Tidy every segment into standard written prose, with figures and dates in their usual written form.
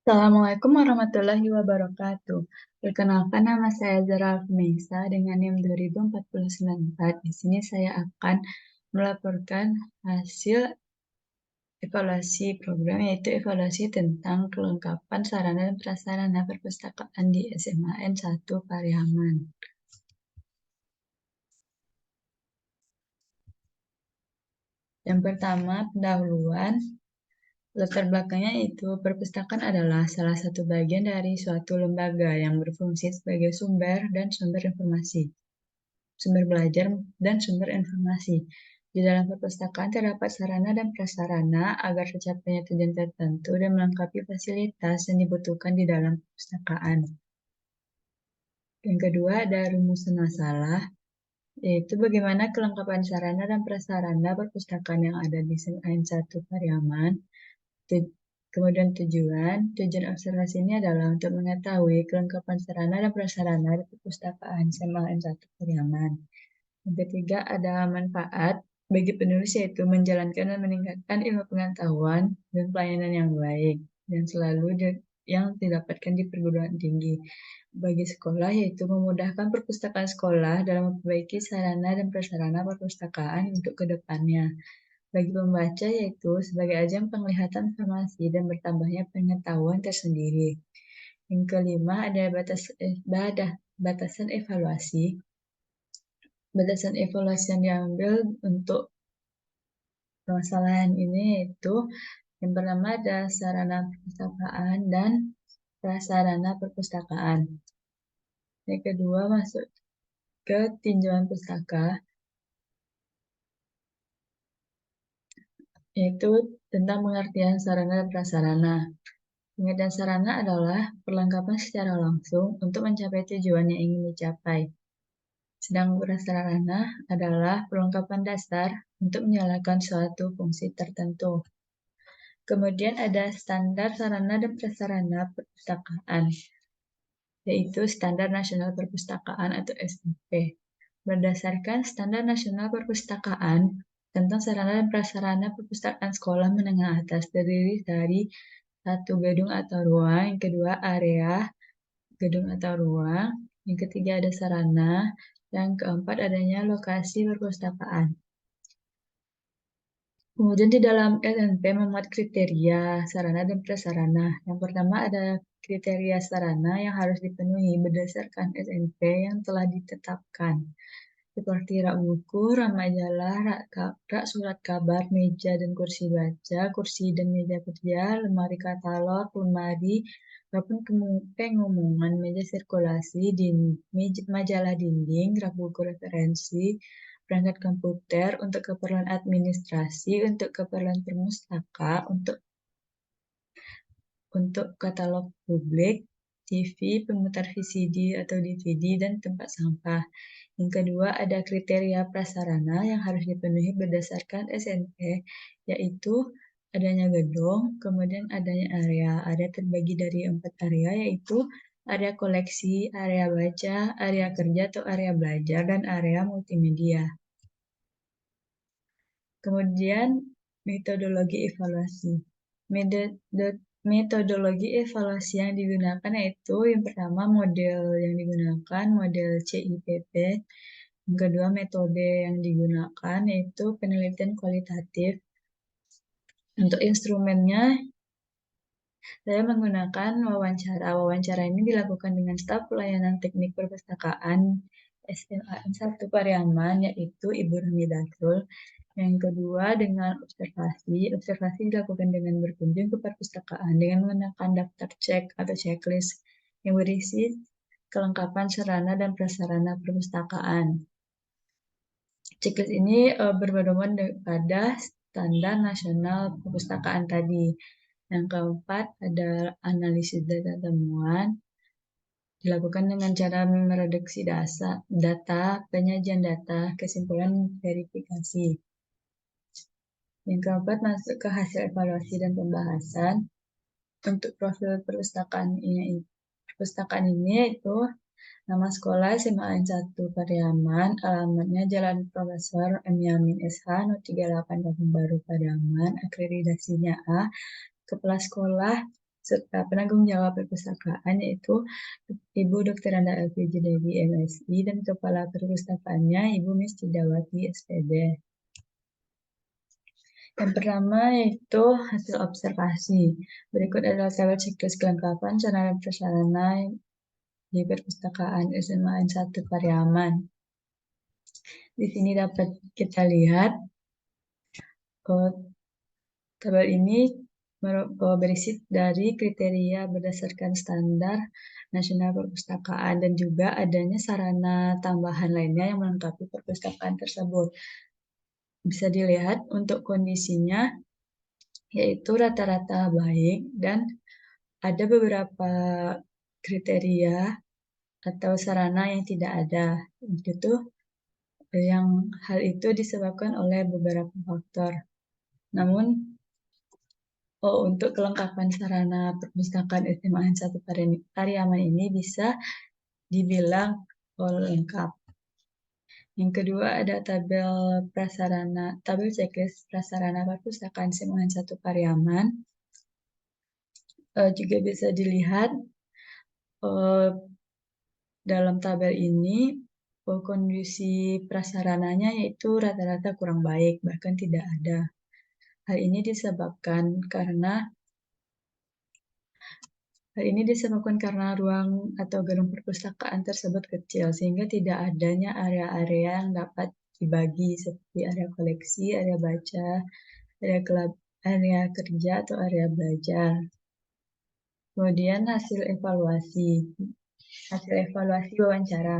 Assalamualaikum warahmatullahi wabarakatuh. Perkenalkan, nama saya Zara Alfmesa dengan NIM 2049. Di sini saya akan melaporkan hasil evaluasi program, yaitu evaluasi tentang kelengkapan sarana dan prasarana perpustakaan di SMAN 1 Pariaman. Yang pertama, pendahuluan. Latar belakangnya itu, perpustakaan adalah salah satu bagian dari suatu lembaga yang berfungsi sebagai sumber dan sumber informasi, sumber belajar, dan sumber informasi. Di dalam perpustakaan terdapat sarana dan prasarana agar tercapainya tujuan tertentu dan melengkapi fasilitas yang dibutuhkan di dalam perpustakaan. Yang kedua, ada rumusan masalah, yaitu bagaimana kelengkapan sarana dan prasarana perpustakaan yang ada di SMAN 1 Pariaman. Kemudian tujuan observasi ini adalah untuk mengetahui kelengkapan sarana dan prasarana di perpustakaan SMAN 1 Pariaman. Yang ketiga, ada manfaat bagi penulis, yaitu menjalankan dan meningkatkan ilmu pengetahuan dan pelayanan yang baik dan selalu yang didapatkan di perguruan tinggi. Bagi sekolah, yaitu memudahkan perpustakaan sekolah dalam memperbaiki sarana dan prasarana perpustakaan untuk kedepannya. Bagi pembaca, yaitu sebagai ajang penglihatan informasi dan bertambahnya pengetahuan tersendiri. Yang kelima, ada batasan evaluasi. Batasan evaluasi yang diambil untuk permasalahan ini yaitu yang pertama ada sarana perpustakaan dan prasarana perpustakaan. Yang kedua masuk ke tinjauan pustaka, yaitu tentang pengertian sarana dan prasarana. Pengertian sarana adalah perlengkapan secara langsung untuk mencapai tujuan yang ingin dicapai. Sedang prasarana adalah perlengkapan dasar untuk menjalankan suatu fungsi tertentu. Kemudian ada standar sarana dan prasarana perpustakaan, yaitu Standar Nasional Perpustakaan atau SMP. Berdasarkan Standar Nasional Perpustakaan tentang sarana dan prasarana perpustakaan sekolah menengah atas, terdiri dari satu, gedung atau ruang, yang kedua area gedung atau ruang, yang ketiga ada sarana, yang keempat adanya lokasi perpustakaan. Kemudian di dalam SNP memuat kriteria sarana dan prasarana. Yang pertama ada kriteria sarana yang harus dipenuhi berdasarkan SNP yang telah ditetapkan, seperti rak buku, rak majalah, rak surat kabar, meja dan kursi baca, kursi dan meja kerja, lemari katalog, lemari, maupun pengumuman, meja sirkulasi, majalah dinding, rak buku referensi, perangkat komputer untuk keperluan administrasi, untuk keperluan perpustaka, untuk katalog publik, TV, pemutar VCD atau DVD, dan tempat sampah. Yang kedua, ada kriteria prasarana yang harus dipenuhi berdasarkan SNP, yaitu adanya gedung, kemudian adanya area. Area terbagi dari 4 area, yaitu area koleksi, area baca, area kerja atau area belajar, dan area multimedia. Kemudian metodologi evaluasi. Metodologi evaluasi yang digunakan yaitu yang pertama model yang digunakan model CIPP, yang kedua metode yang digunakan yaitu penelitian kualitatif. Untuk instrumennya saya menggunakan wawancara. Wawancara ini dilakukan dengan staf pelayanan teknik perpustakaan SMAN 1 Pariaman, yaitu Ibu Hamidatul. Yang kedua dengan observasi. Observasi dilakukan dengan berkunjung ke perpustakaan dengan menggunakan daftar cek atau checklist yang berisi kelengkapan sarana dan prasarana perpustakaan. Checklist ini berpedoman pada Standar Nasional Perpustakaan tadi. Yang keempat ada analisis data temuan, dilakukan dengan cara mereduksi data, penyajian data, kesimpulan verifikasi. Yang keempat masuk ke hasil evaluasi dan pembahasan. Untuk profil perpustakaan ini yaitu nama sekolah SMAN 1 Pariaman, alamatnya Jalan Profesor M. Yamin SH, No. 38 Kampung Baru Pariaman, akreditasinya A, kepala sekolah serta penanggung jawab perpustakaan yaitu Ibu Dr. Anda LPJ Dewi MSI dan Kepala Perpustakaannya Ibu Miss Cidawati SPD. Yang pertama yaitu hasil observasi. Berikut adalah tabel siklus kelengkapan sarana prasarana di perpustakaan SMA N1 Pariaman. Di sini dapat kita lihat tabel ini berisi dari kriteria berdasarkan standar nasional perpustakaan dan juga adanya sarana tambahan lainnya yang melengkapi perpustakaan tersebut. Bisa dilihat untuk kondisinya yaitu rata-rata baik dan ada beberapa kriteria atau sarana yang tidak ada. Hal itu disebabkan oleh beberapa faktor. Namun untuk kelengkapan sarana perpustakaan SMA N1 Pariaman ini bisa dibilang lengkap. Yang kedua ada tabel checklist prasarana perpustakaan SMA N1 Pariaman. Juga bisa dilihat dalam tabel ini kondisi prasarananya yaitu rata-rata kurang baik, bahkan tidak ada. Hal ini disebabkan karena ruang atau gedung perpustakaan tersebut kecil, sehingga tidak adanya area-area yang dapat dibagi seperti area koleksi, area baca, area kerja, atau area belajar. Kemudian hasil evaluasi wawancara.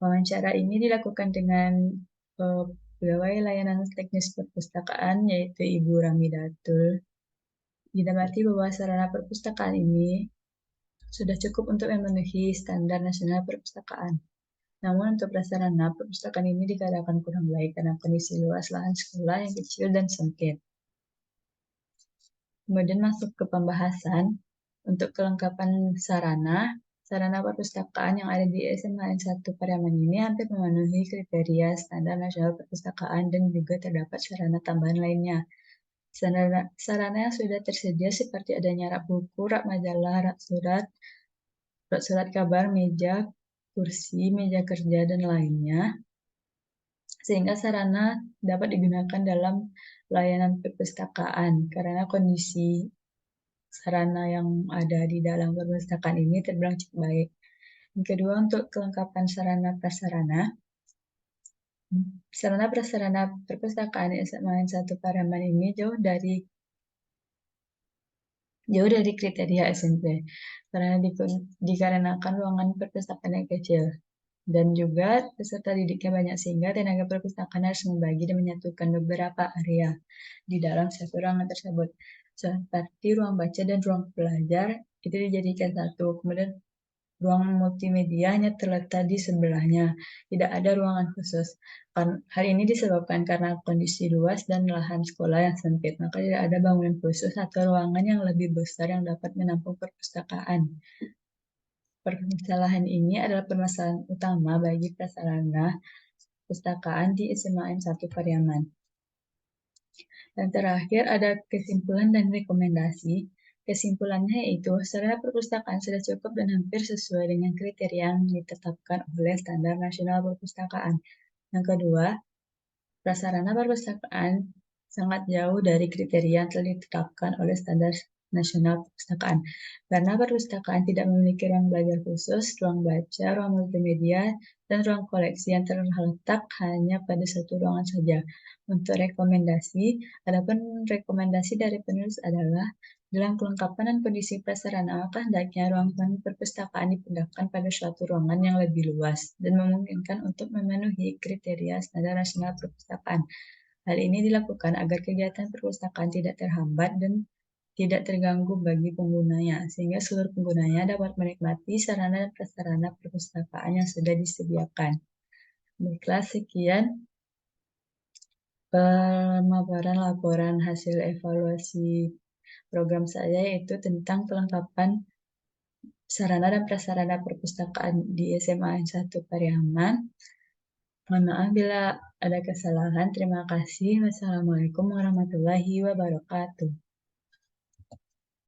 Wawancara ini dilakukan dengan pegawai layanan teknis perpustakaan yaitu Ibu Ramidatul. Didapati bahwa sarana perpustakaan ini sudah cukup untuk memenuhi standar nasional perpustakaan. Namun untuk prasarana perpustakaan ini dikatakan kurang baik karena kondisi luas lahan sekolah yang kecil dan sempit. Kemudian masuk ke pembahasan untuk kelengkapan sarana perpustakaan yang ada di SMA N1 Pariaman ini hampir memenuhi kriteria standar nasional perpustakaan dan juga terdapat sarana tambahan lainnya. Sarana yang sudah tersedia seperti adanya rak buku, rak majalah, rak surat kabar, meja, kursi, meja kerja, dan lainnya. Sehingga sarana dapat digunakan dalam layanan perpustakaan karena kondisi sarana yang ada di dalam perpustakaan ini terbilang cukup baik. Yang kedua, untuk kelengkapan sarana prasarana perpustakaan SMA N1 Pariaman ini jauh dari kriteria SMP karena dikarenakan ruangan perpustakaan yang kecil dan juga peserta didiknya banyak sehingga tenaga perpustakaan harus membagi dan menyatukan beberapa area di dalam satu ruangan tersebut seperti ruang baca dan ruang belajar itu dijadikan satu, kemudian ruang multimedia hanya terletak di sebelahnya, tidak ada ruangan khusus. Hal ini disebabkan karena kondisi luas dan lahan sekolah yang sempit, maka tidak ada bangunan khusus atau ruangan yang lebih besar yang dapat menampung perpustakaan. Permasalahan ini adalah permasalahan utama bagi prasarana perpustakaan di SMA N1 Pariaman. Dan terakhir ada kesimpulan dan rekomendasi. Kesimpulannya yaitu sarana perpustakaan sudah cukup dan hampir sesuai dengan kriteria yang ditetapkan oleh standar nasional perpustakaan. Yang kedua, prasarana perpustakaan sangat jauh dari kriteria yang telah ditetapkan oleh standar nasional perpustakaan. Karena perpustakaan tidak memiliki ruang belajar khusus, ruang baca, ruang multimedia, dan ruang koleksi yang terletak hanya pada satu ruangan saja. Untuk rekomendasi, adapun rekomendasi dari penulis adalah dalam kelengkapan dan kondisi prasarana, maka hendaknya ruangan perpustakaan dipindahkan pada suatu ruangan yang lebih luas dan memungkinkan untuk memenuhi kriteria standar nasional perpustakaan. Hal ini dilakukan agar kegiatan perpustakaan tidak terhambat dan tidak terganggu bagi penggunanya, sehingga seluruh penggunanya dapat menikmati sarana dan prasarana perpustakaan yang sudah disediakan. Baiklah, sekian pemaparan laporan hasil evaluasi program saya yaitu tentang kelengkapan sarana dan prasarana perpustakaan di SMA N1 Pariaman. Mohon maaf bila ada kesalahan. Terima kasih. Wassalamualaikum warahmatullahi wabarakatuh.